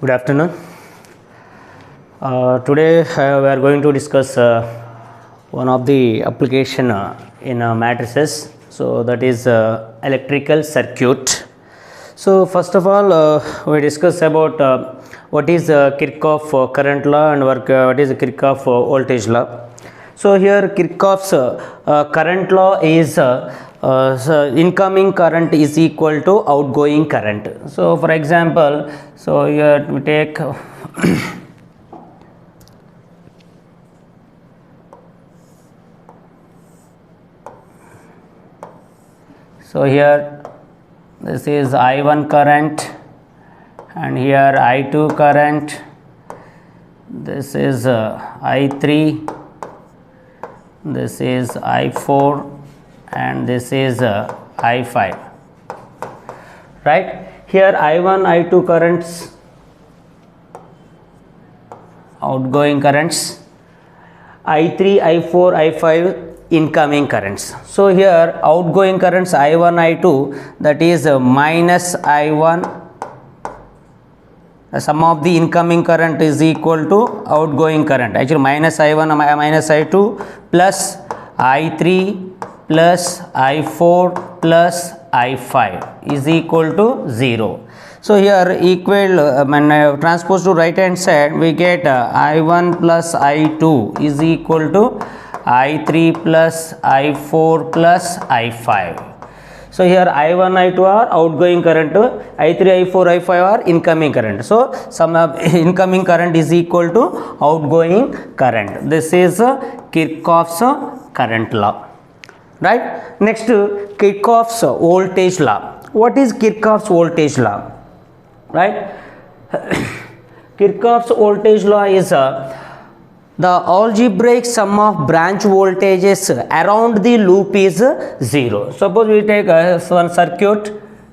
Good afternoon. Today we are going to discuss one of the application in matrices. So that is electrical circuit. So first of all, we discuss about what is Kirchhoff current law and what is Kirchhoff voltage law. So here Kirchhoff's current law is so incoming current is equal to outgoing current. So for example, so here we take so here this is I1 current and here I2 current, this is I3, this is I4 and this is I5, right. Here I1, I2 currents, outgoing currents, I3, I4, I5 incoming currents. So here outgoing currents I1, I2, that is minus I1, the sum of the incoming current is equal to outgoing current, actually minus I1 minus I2 plus I3 plus I4 plus I5 is equal to 0. So here equal when transpose to right hand side, we get I1 plus I2 is equal to I3 plus I4 plus I5. So here I1, I2 are outgoing current, I3, I4, I5 are incoming current. So sum of incoming current is equal to outgoing current. This is Kirchhoff's current law, right. Next, Kirchhoff's voltage law. What is Kirchhoff's voltage law, right? Kirchhoff's voltage law is the algebraic sum of branch voltages around the loop is 0. Suppose we take one circuit,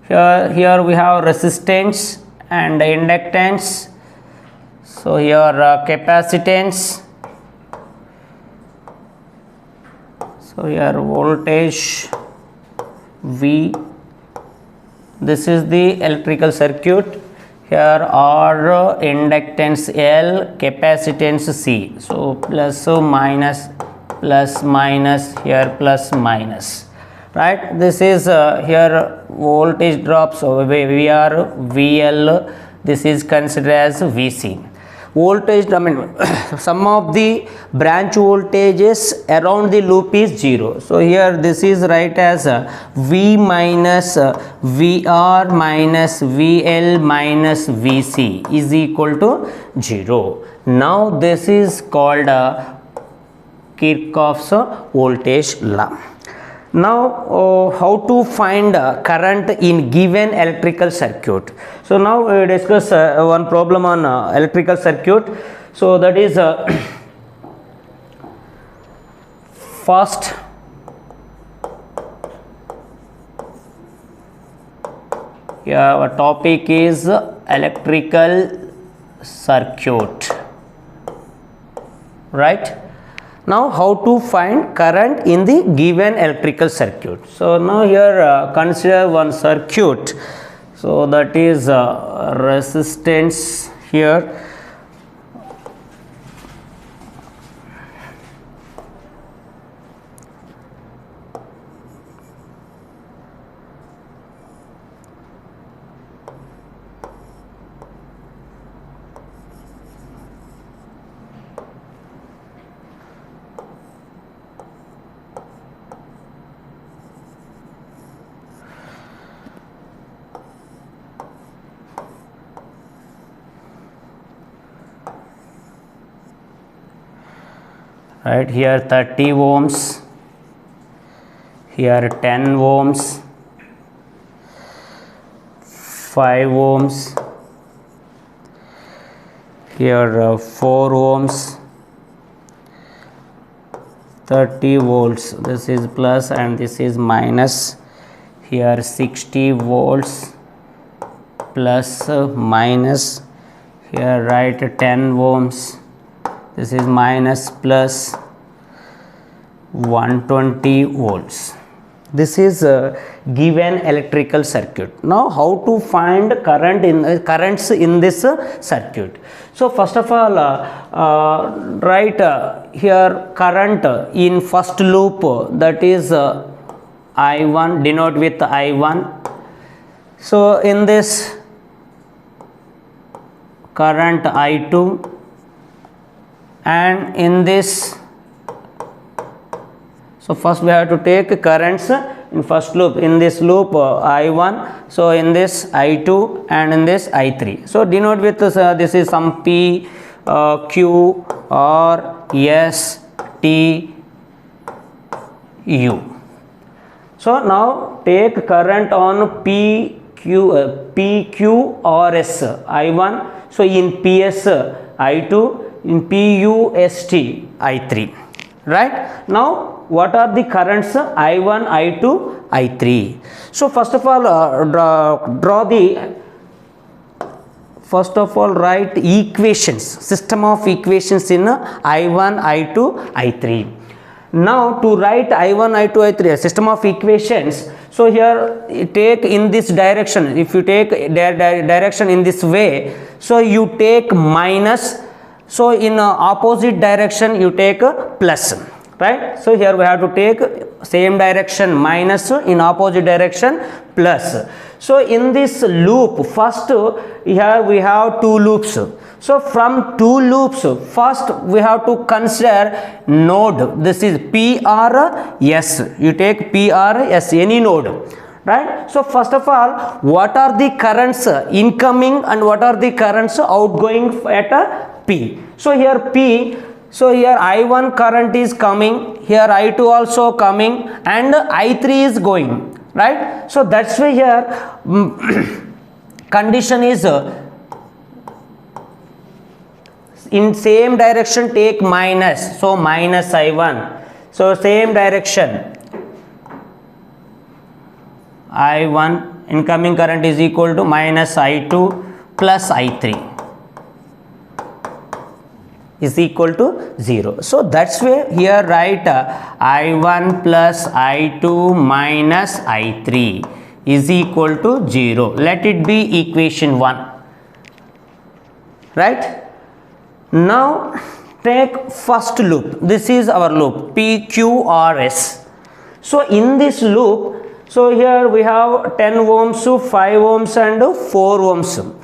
here we have resistance and inductance, so here capacitance, so here voltage V, this is the electrical circuit. Here are inductance L, capacitance C. So plus minus, here plus minus, right. This is here voltage drops, so we are VL, this is considered as VC. Voltage, sum of the branch voltages around the loop is 0. So here this is right as V minus VR minus VL minus VC is equal to 0. Now this is called Kirchhoff's voltage law. Now how to find current in given electrical circuit. So now we discuss one problem on electrical circuit. So that is first our topic is electrical circuit, right. Now how to find current in the given electrical circuit. So now here consider one circuit, so that is resistance here, right. Here 30 ohms, here 10 ohms, 5 ohms, here 4 ohms, 30 volts, this is plus and this is minus, here 60 volts plus minus, here write 10 ohms, this is minus plus 120 volts, This is a given electrical circuit. Now how to find currents in this circuit? So first of all, write here current in first loop, that is I1, denote with I1. So in this current I2, and in this, so first we have to take currents in first loop. In this loop I1, so in this I2 and in this I3. So denote with this is some P, Q, R, S, T, U. So now take current on PQRS I1. So in PS I2, in PUST I3. Right? Now what are the currents? I1, I2, I3. So first of all, write equations, system of equations in I1, I2, I3. Now to write I1, I2, I3 system of equations, so here take in this direction. If you take direction in this way, so you take minus. So in opposite direction you take plus. Right? So here we have to take same direction minus, in opposite direction plus. So in this loop, first here we have two loops. So from two loops, first we have to consider node. This is PRS. You take PRS, any node. Right? So first of all, what are the currents incoming and what are the currents outgoing at P? So here P. So here I1 current is coming, here I2 also coming, and I3 is going, right? So that's why here condition is in same direction take minus, so minus I1. So same direction, I1 incoming current is equal to minus I2 plus I3. Is equal to 0. So that's why here write I1 plus I2 minus I3 is equal to 0. Let it be equation 1. Right? Now take first loop. This is our loop PQRS. So in this loop, so here we have 10 ohms, 5 ohms and 4 ohms.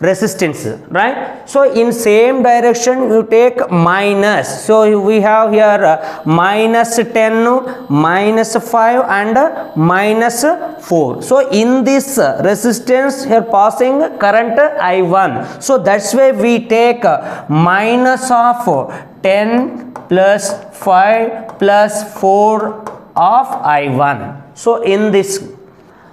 Resistance, right? So in same direction you take minus. So we have here minus 10, minus 5 and minus 4. So in this resistance here passing current I1. So that's why we take minus of 10 plus 5 plus 4 of I1. So in this,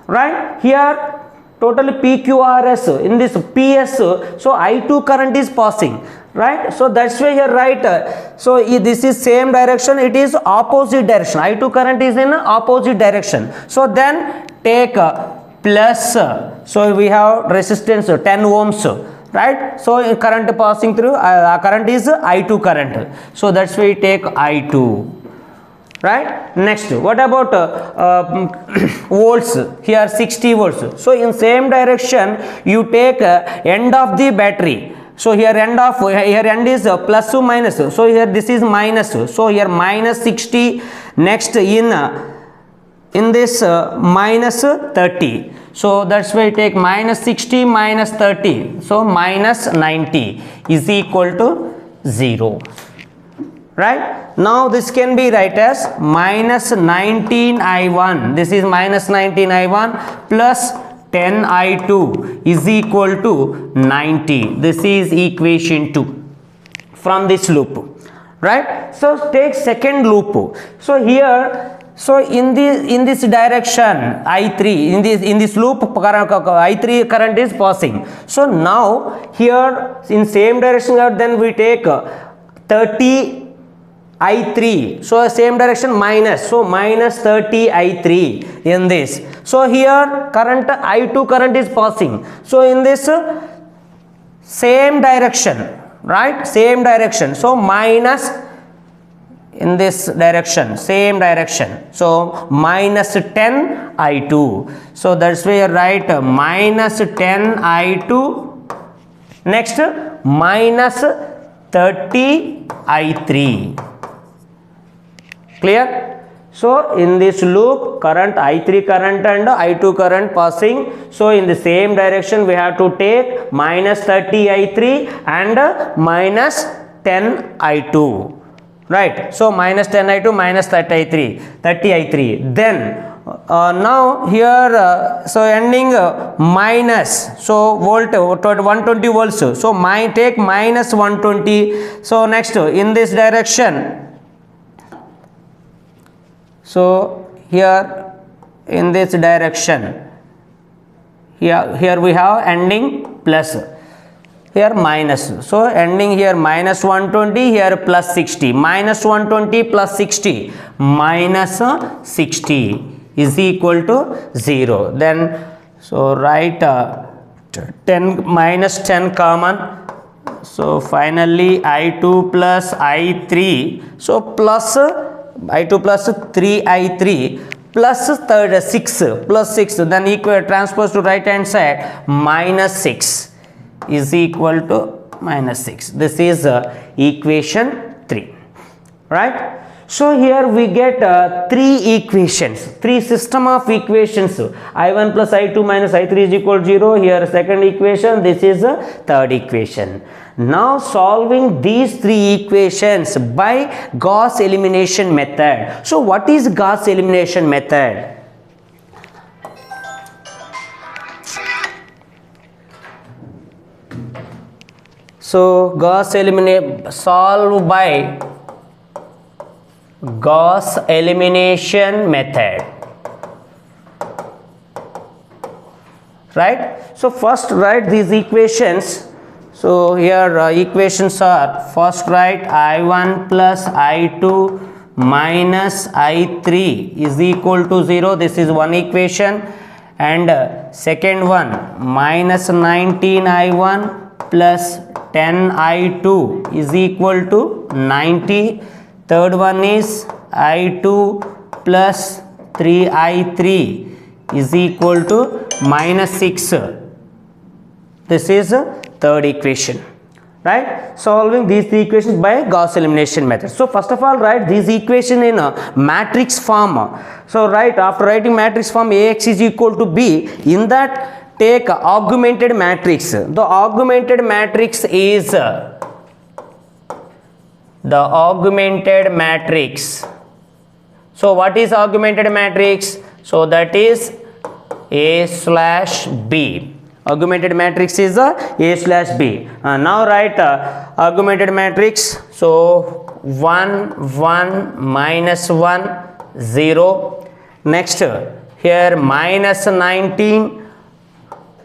right, here total PQRS, in this PS, so I2 current is passing, right? So that's why here write, so this is same direction, it is opposite direction, I2 current is in opposite direction. So then take plus, so we have resistance 10 ohms, right? So current passing through, current is I2 current. So that's why we take I2. Right? Next, what about volts? Here 60 volts. So in same direction you take end of the battery. So here end is plus to minus. So here this is minus. So here minus 60. Next in this minus 30. So that's why take minus 60 minus 30. So minus 90 is equal to 0. Right? Now this can be write as minus 19 I1. This is minus 19 I1 plus 10 I2 is equal to 90. This is equation 2 from this loop. Right? So take second loop. So here, so in this direction I3, in this loop I3 current is passing. So now here in same direction then we take 30 I3, so same direction minus, so minus 30 I3 in this. So here current I2 current is passing. So in this same direction, right, same direction, so minus in this direction, same direction. So minus 10 I2. So that's why you write minus 10 I2. Next minus 30 I3. Clear? So in this loop, current I3 current and I2 current passing. So in the same direction we have to take minus 30 I3 and minus 10 I2. Right? So minus 10 I2 minus 30 I3. Then now here so ending minus, so volt 120 volts. So take minus 120. So next in this direction. So here in this direction, here we have ending plus, here minus. So ending here minus 120, here plus 60. Minus 120 plus 60, minus 60 is equal to 0. Then so write 10 minus 10 common. So finally I2 plus I3. So plus I2 plus 3I3 plus 6 plus 6, then equal transpose to right hand side, minus 6 is equal to minus 6. This is equation 3. Right? So here we get 3 equations, 3 system of equations. I1 plus I2 minus I3 is equal to 0. Here second equation, this is a third equation. Now solving these 3 equations by Gauss elimination method. So what is Gauss elimination method? So Gauss eliminate, solve by Gauss elimination method. Right? So first write these equations. So here equations are, first write I1 plus I2 minus I3 is equal to 0. This is one equation. And second one, minus 19 I1 plus 10 I2 is equal to 90. Third one is I2 plus 3 I3 is equal to minus 6. This is third equation. Right? Solving these 3 equations by Gauss elimination method. So first of all, write these equation in a matrix form. So after writing matrix form, AX is equal to B. In that, take augmented matrix. The augmented matrix is the augmented matrix. So what is augmented matrix? So that is A slash B. Augmented matrix is A slash B. Now write augmented matrix. So 1, 1, minus 1, 0. Next here minus 19,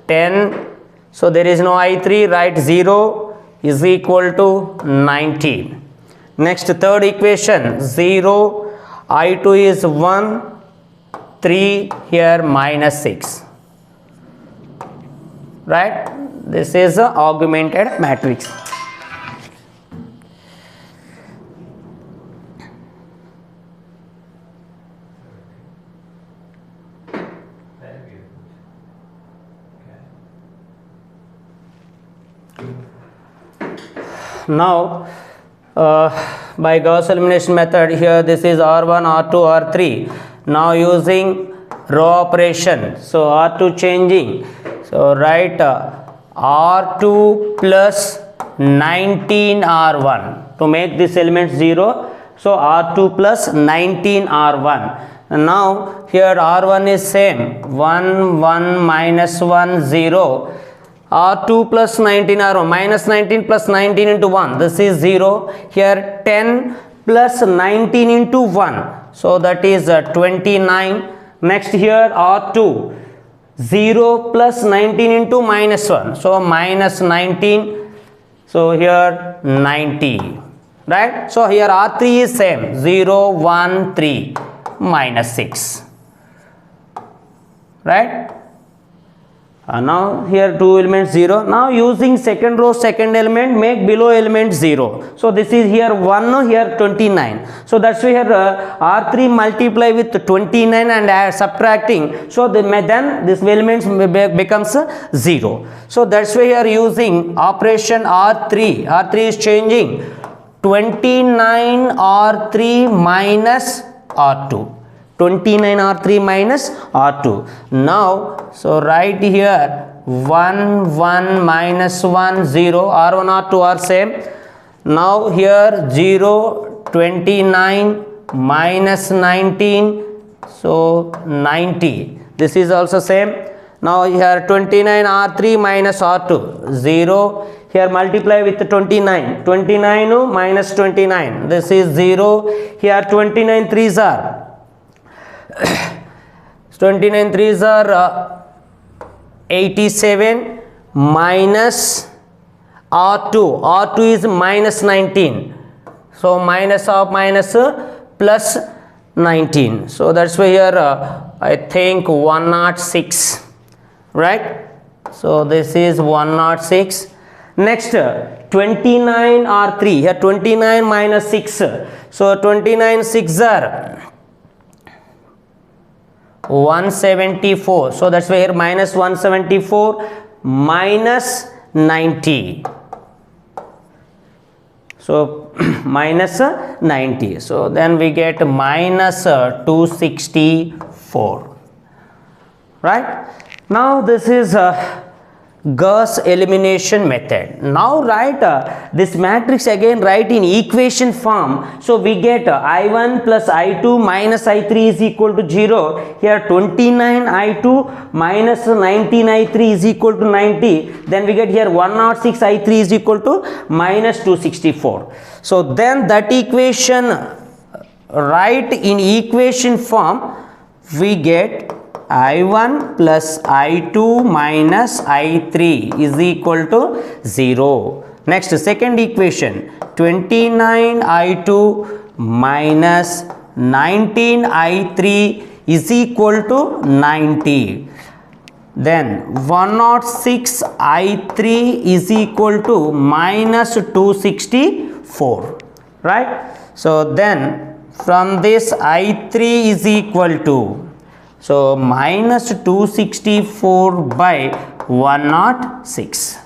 10. So there is no I3. Write 0 is equal to 90. Next third equation, 0, I2 is 1, 3, here minus 6. Right? This is a augmented matrix. Now by Gauss elimination method, here this is R1, R2, R3. Now using row operation, so R2 changing. So write R2 plus 19 R1 to make this element 0. So R2 plus 19 R1. And now here R1 is same, 1, 1, minus 1, 0. R2 plus 19 R1, minus 19 plus 19 into 1, this is 0. Here 10 plus 19 into 1, so that is 29. Next here R2, 0 plus 19 into minus 1, so minus 19, so here 90. Right? So here R3 is same, 0, 1, 3, minus 6. Right? Now here two elements 0. Now using second row second element, make below element 0. So this is here 1, here 29. So that's why here R3 multiply with 29 and subtracting. So then this element becomes 0. So that's why here using operation R3. R3 is changing 29 R3 minus R2. 29 R3 minus R2. Now, so write here 1, 1 minus 1, 0. R1, R2 are same. Now here 0, 29 minus 19. So 90. This is also same. Now here 29 R3 minus R2. 0. Here multiply with 29. 29 minus 29. This is 0. Here 29 3s are 29 3s are 87 minus R2. R2 is minus 19. So minus of minus plus 19. So that's why here I think 106. Right? So this is 106. Next 29 R3. Here 29 minus 6. So 29 6 are 174. So that's why here minus 174 minus 90. So minus 90. So then we get minus 264. Right? Now this is Gauss elimination method. Now write this matrix again, write in equation form. So we get I1 plus I2 minus I3 is equal to 0. Here 29 I2 minus 19 I3 is equal to 90. Then we get here 106 I3 is equal to minus 264. So then that equation write in equation form, we get I1 plus I2 minus I3 is equal to 0. Next, second equation, 29 I2 minus 19 I3 is equal to 90. Then 106 I3 is equal to minus 264. Right? So then from this I3 is equal to, so minus 264 by 106.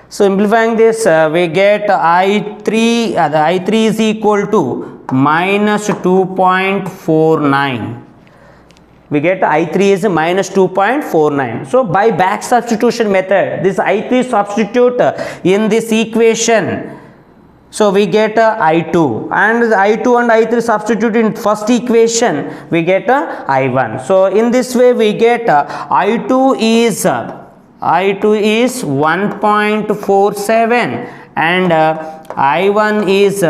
So simplifying this, we get I3, the I3 is equal to minus 2.49. We get I3 is minus 2.49. So by back substitution method, this I3 substitute in this equation. So we get I2, and I2 and I3 substitute in first equation, we get I1. So in this way we get I2 is 1.47 and I1 is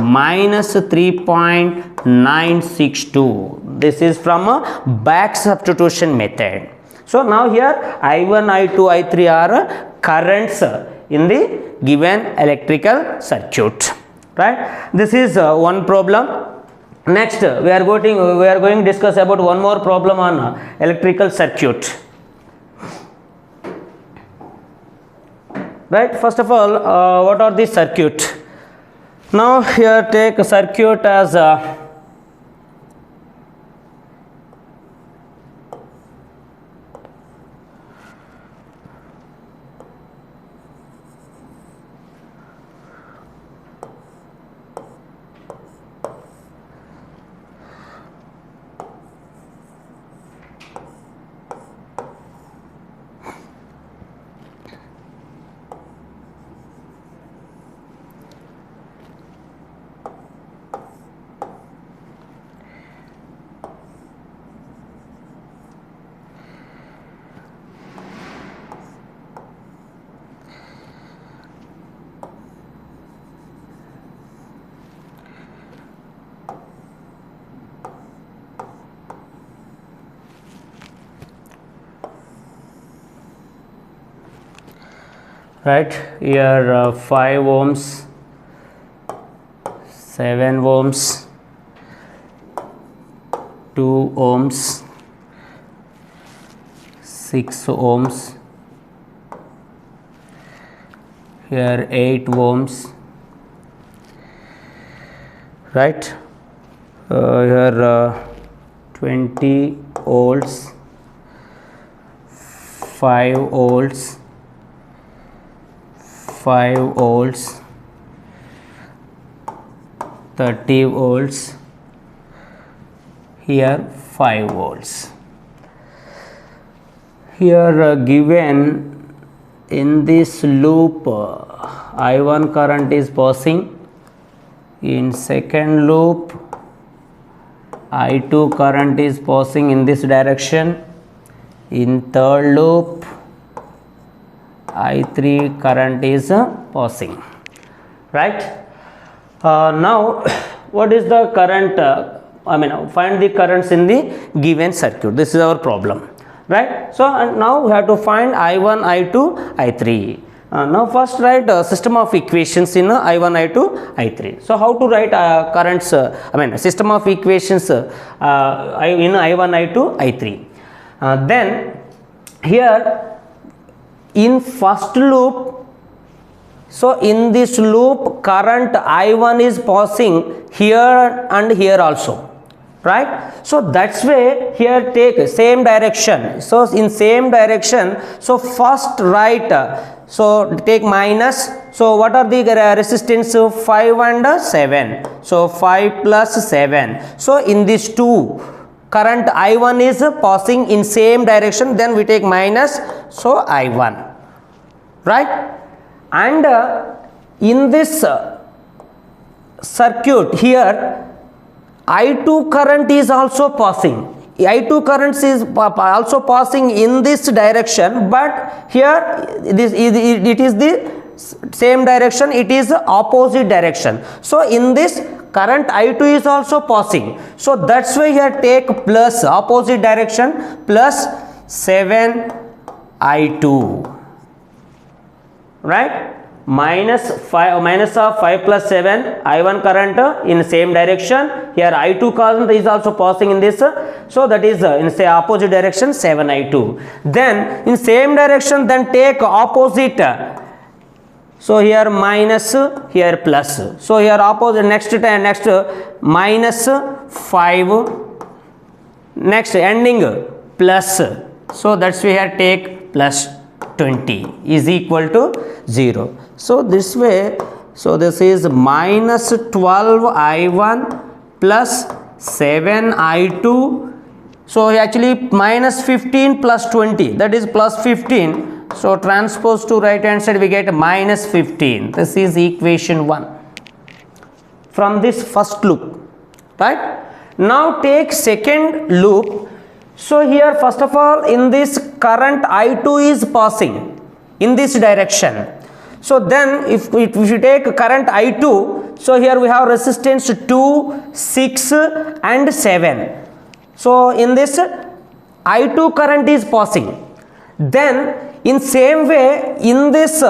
minus 3.962. This is from a back substitution method. So now here I1, I2, I3 are currents in the given electrical circuit. Right? This is one problem. Next we are going to discuss about one more problem on electrical circuit. Right? First of all, what are the circuit? Now here take a circuit as right here 5 ohms, 7 ohms, 2 ohms, 6 ohms, here 8 ohms, right? Here 20 volts, 5 volts, 5 volts, 30 volts, here 5 volts. Here given in this loop I1 current is passing, in second loop I2 current is passing in this direction, in third loop I3 current is passing, right? Now what is the current, find the currents in the given circuit. This is our problem, right? So and now we have to find I1, I2, I3. Now first write a system of equations in I1, I2, I3. So how to write currents, system of equations in I1, I2, I3. Then here in first loop, so in this loop current I1 is passing here and here also, right? So that's way here take same direction. So in same direction, so first write, so take minus. So what are the resistance? 5 and 7. So 5 plus 7. So in these two current I1 is passing in same direction, then we take minus, so I1, right? And in this circuit here I2 current is also passing. I2 current is also passing in this direction, but here it is the same direction, it is opposite direction. So in this current I2 is also passing. So that's why here take plus opposite direction, plus 7 I2, right? Minus of 5 plus 7 I1 current in same direction. Here I2 current is also passing in this, so that is in say opposite direction 7 I2. Then in same direction, then take opposite. So here minus, here plus. So here opposite, next minus 5, next ending plus. So that's why here take plus 20 is equal to 0. So this way, so this is minus 12 I1 plus 7 I2. So actually minus 15 plus 20, that is plus 15. So transpose to right hand side, we get minus 15. This is equation 1 from this first loop, right? Now take second loop. So here first of all, in this current I2 is passing in this direction. So then if you take current I2, so here we have resistance 2, 6 and 7. So in this I2 current is passing. Then in same way, in this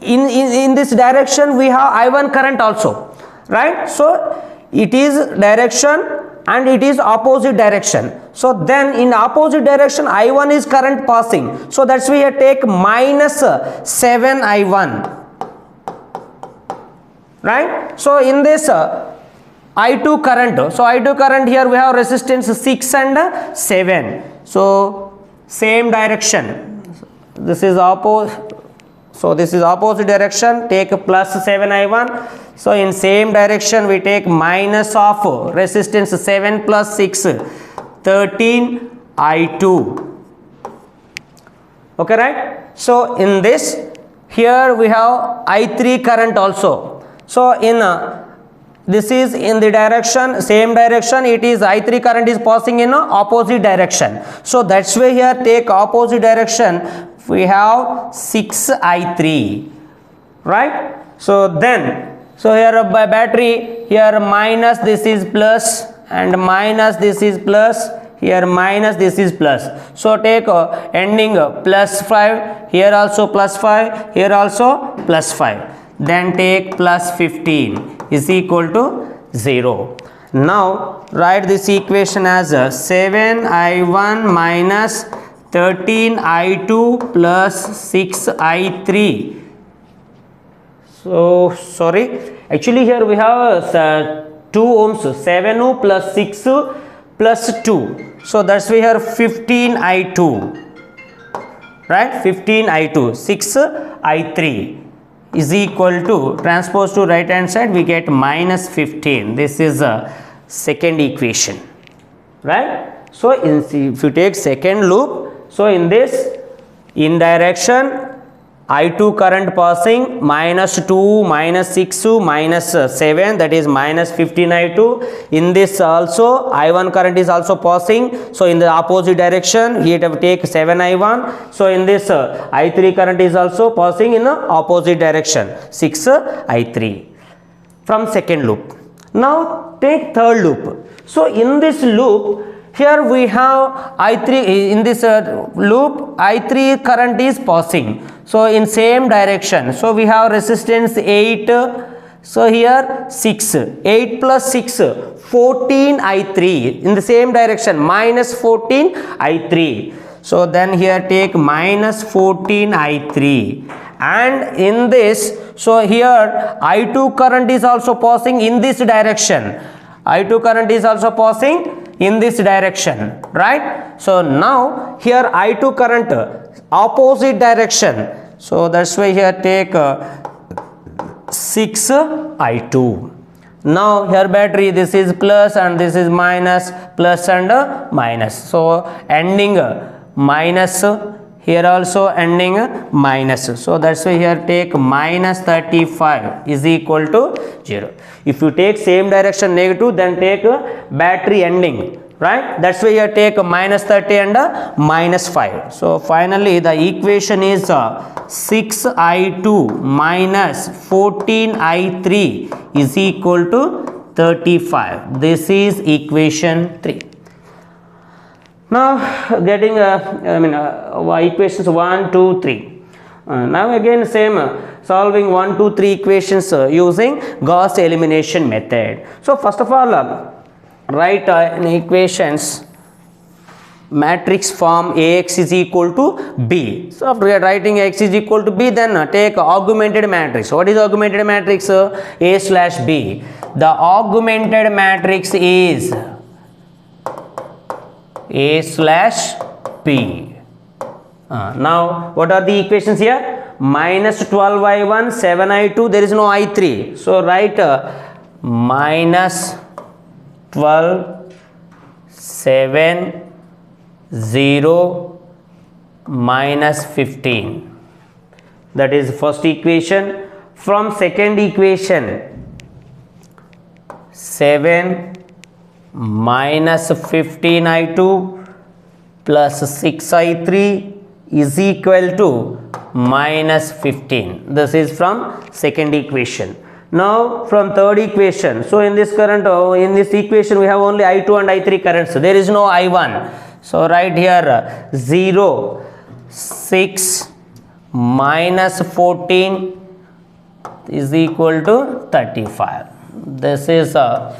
in this direction we have I1 current also, right? So it is direction and it is opposite direction. So then in opposite direction I1 is current passing. So that's why I take minus 7 I1, right? So in this I2 current, so I2 current here we have resistance 6 and 7. So same direction. This is opposite. So this is opposite direction, take plus 7 I1. So in same direction we take minus of resistance 7 plus 6, 13 I2. Okay, right? So in this, here we have I3 current also. So in this is in the direction, same direction, it is I3 current is passing in opposite direction. So that's why here take opposite direction, we have 6 I3, right? So then, so here by battery, here minus this is plus and minus this is plus, here minus this is plus. So take ending plus 5, here also plus 5, here also plus 5. Then take plus 15 is equal to 0. Now write this equation as 7 I1 minus 13 I2 plus 6 I3 So sorry, actually here we have 2 ohms, 7 plus 6 plus 2, so that's why here 15I2, right? 15I2, 6I3 is equal to, transpose to right hand side, we get minus 15. This is a second equation, right? So if you take second loop, so in this, in direction I2 current passing minus 2, minus 6, minus 7, that is minus 15I2. In this also I1 current is also passing, so in the opposite direction we have to take 7I1. So in this I3 current is also passing in the opposite direction, 6I3 from second loop. Now take third loop. So in this loop, here we have I3, in this loop I3 current is passing, so in same direction, so we have resistance 8, so here 6, 8 plus 6, 14I3 in the same direction, minus 14I3. So then here take minus 14I3, and in this, so here I2 current is also passing in this direction, I2 current is also passing in this direction, right? So now here I2 current opposite direction, so that's why here take 6I2. Now here battery, this is plus and this is minus, plus and minus, so ending minus, here also ending minus, so that's why here take minus 35 is equal to 0. If you take same direction negative, then take battery ending, right? That's why here take minus 30 and minus 5. So finally the equation is 6I2 minus 14I3 is equal to 35. This is equation 3. Now getting equations 1, 2, 3. Now again same, solving 1, 2, 3 equations using Gauss elimination method. So first of all, write in equations matrix form Ax is equal to B. So after writing X is equal to B, then take augmented matrix. What is augmented matrix? A slash B. The augmented matrix is A slash B. Now what are the equations here? Minus 12I1, 7I2, there is no I3, so write minus 12, 7, 0, minus 15. That is first equation. From second equation, 7 minus 15I2 plus 6I3 is equal to minus 15. This is from second equation. Now from third equation, so in this current, in this equation we have only I2 and I3 currents, so there is no I1. So write here 0, 6 minus 14 is equal to 35. This is a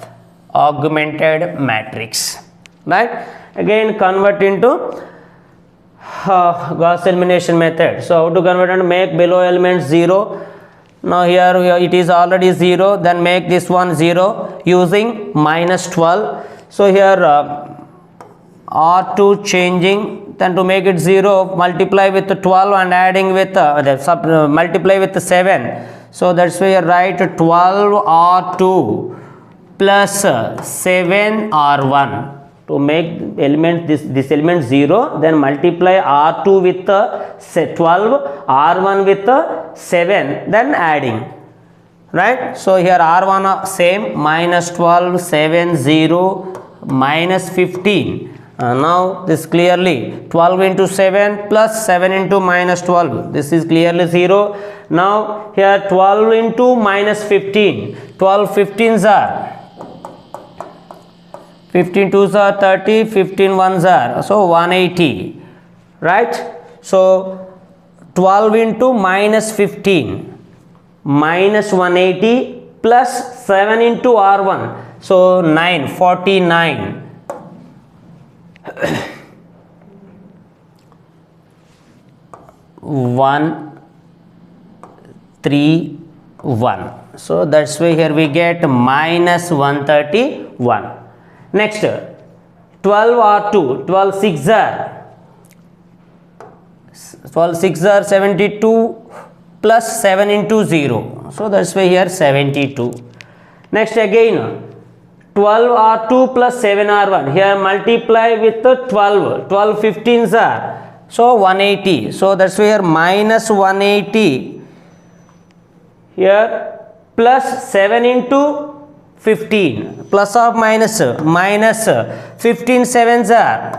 augmented matrix, right? Again convert into Gauss elimination method. So how to convert and make below elements 0. Now here it is already 0, then make this one 0 using minus 12. So here R2 changing, then to make it 0, multiply with 12 and adding with multiply with 7. So that's why you write 12R2 plus 7R1 to make element this element 0, then multiply R2 with 12, R1 with 7, then adding, right? So here R1 same, minus 12, 7, 0, minus 15. Now this clearly 12 into 7 plus 7 into minus 12, this is clearly 0. Now here 12 into minus 15, 12 15s are 15 2s are 30, 15 1s are, so 180, right? So 12 into minus 15 minus 180 plus 7 into R1, so 9, 49. 1, 3, 1. So that's why here we get minus 131. Next 12 or 2, 12 6 are 72 plus 7 into 0. So that's why here 72. Next again 12 or 2 plus 7 or 1. Here multiply with 12. 12 15s are. So 180. So that's why here minus 180. Here plus 7 into 15. Plus or minus? Minus 15 7s are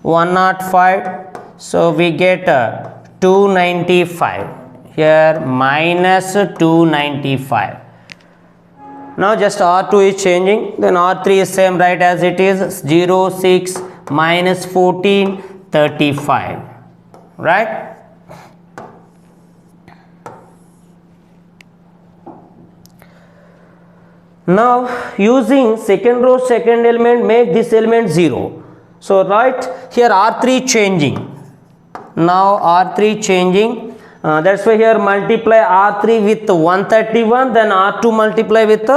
105. So we get 295. Here minus 295. Now just R2 is changing, then R3 is same, right, as it is. 0 6 minus 14 35, right? Now using second row second element, make this element 0. So right here R3 changing. Now R3 changing. That's why here multiply R3 with 131, then R2 multiply with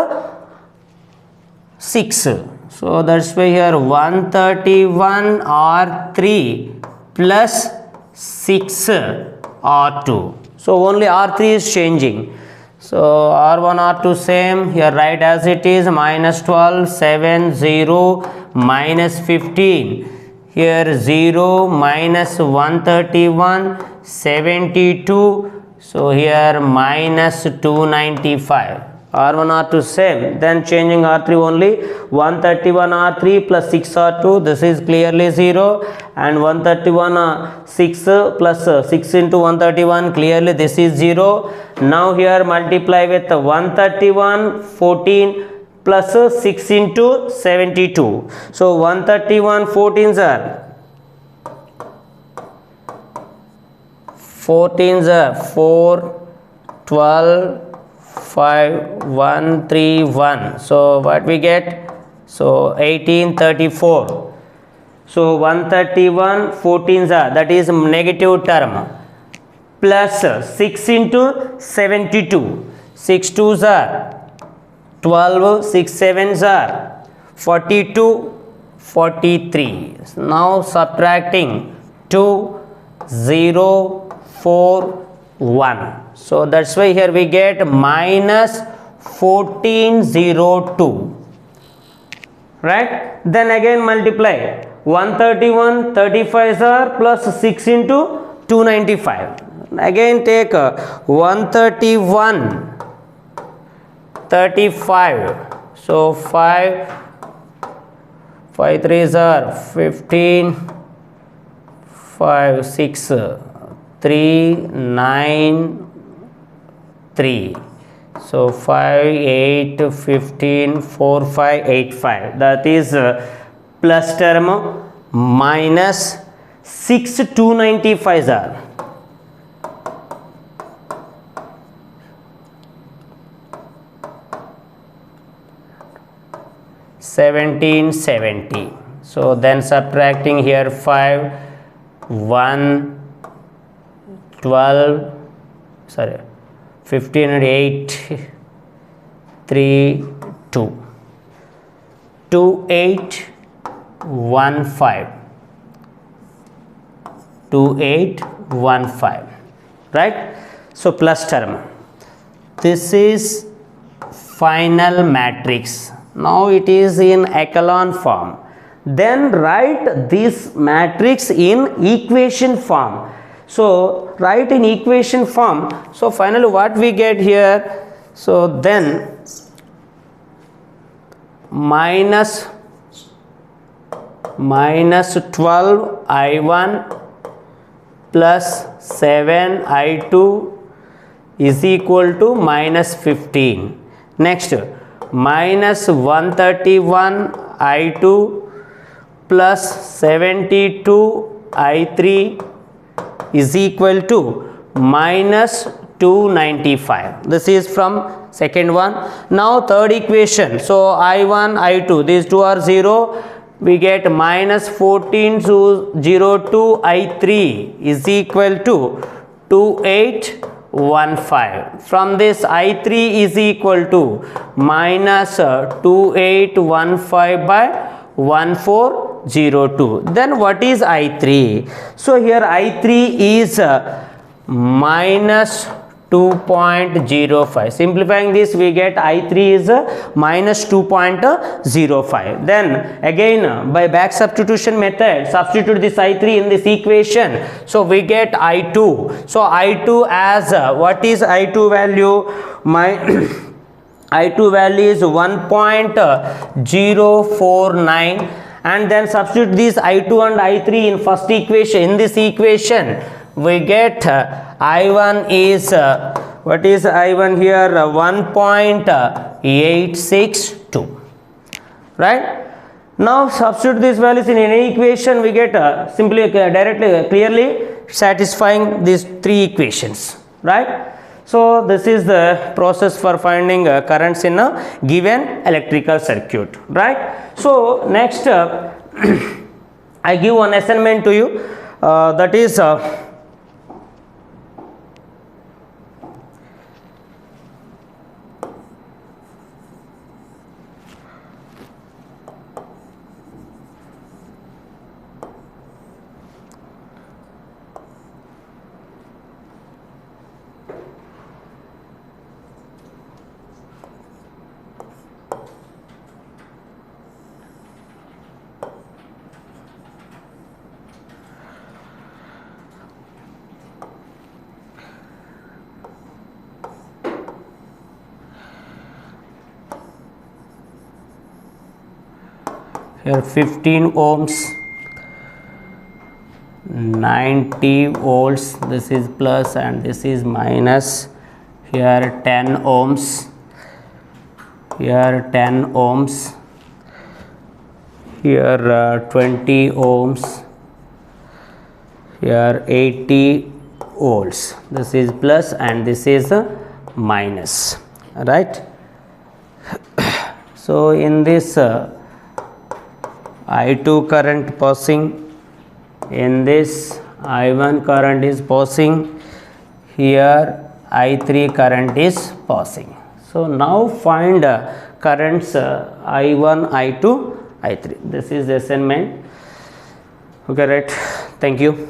6. So that's why here 131 R3 plus 6 R2. So only R3 is changing. So R1 R2 same, here write as it is, minus 12 7 0 minus 15. Here 0 minus 131 72. So here minus 295. R1 R2 same, then changing R3 only. 131 R3 plus 6 R2, this is clearly 0, and 131 6 plus 6 into 131, clearly this is 0. Now here multiply with 131 14 plus 6 into 72. So 131 14s are 4 12 5 1 3 1. So what we get? So 1834. So 131 14s are, that is negative term, plus 6 into 72. 6 2s are 12, 6 7s are 42 43. Now subtracting 2 0 4 1. So that's why here we get minus 1402, right? Then again multiply 131 35s are plus 6 into 295. Again take 131 35. So 5 3s are 15 5 6 3 9 3. So 5 8 15 4 5 8 5. That is plus term, minus 6 295s are 1770. So then subtracting here 5 1 12 sorry 15 and 8 3 2 2815 2815, right? So plus term, this is final matrix. Now it is in echelon form. Then write this matrix in equation form. So write in equation form. So finally what we get here? So then minus 12 I1 plus 7 I2 is equal to minus 15. Next minus 131 I2 plus 72 I3 is equal to minus 295. This is from second one. Now third equation. So I1 I2, these two are 0. We get minus 1402 I3 is equal to 2815 2815. From this I3 is equal to minus 2815 by 1402. Then what is I3? So here I3 is minus 2.05. Simplifying this, we get I3 is minus 2.05. Then again by back substitution method, substitute this I3 in this equation. So we get I2. So I2 as what is I2 value? My I2 value is 1.049, and then substitute these I2 and I3 in first equation. In this equation we get I1 is what is I1 here? 1.862, right? Now substitute these values in any equation, we get simply directly clearly satisfying these three equations, right? So this is the process for finding currents in a given electrical circuit, right? So next I give one assignment to you, that is here 15 ohms, 90 volts, this is plus and this is minus. Here 10 ohms, here 10 ohms, here 20 ohms, here 80 volts. This is plus and this is minus, right? So in this I2 current passing, in this I1 current is passing, here I3 current is passing. So now find currents I1, I2, I3. This is the assignment. Okay, right. Thank you.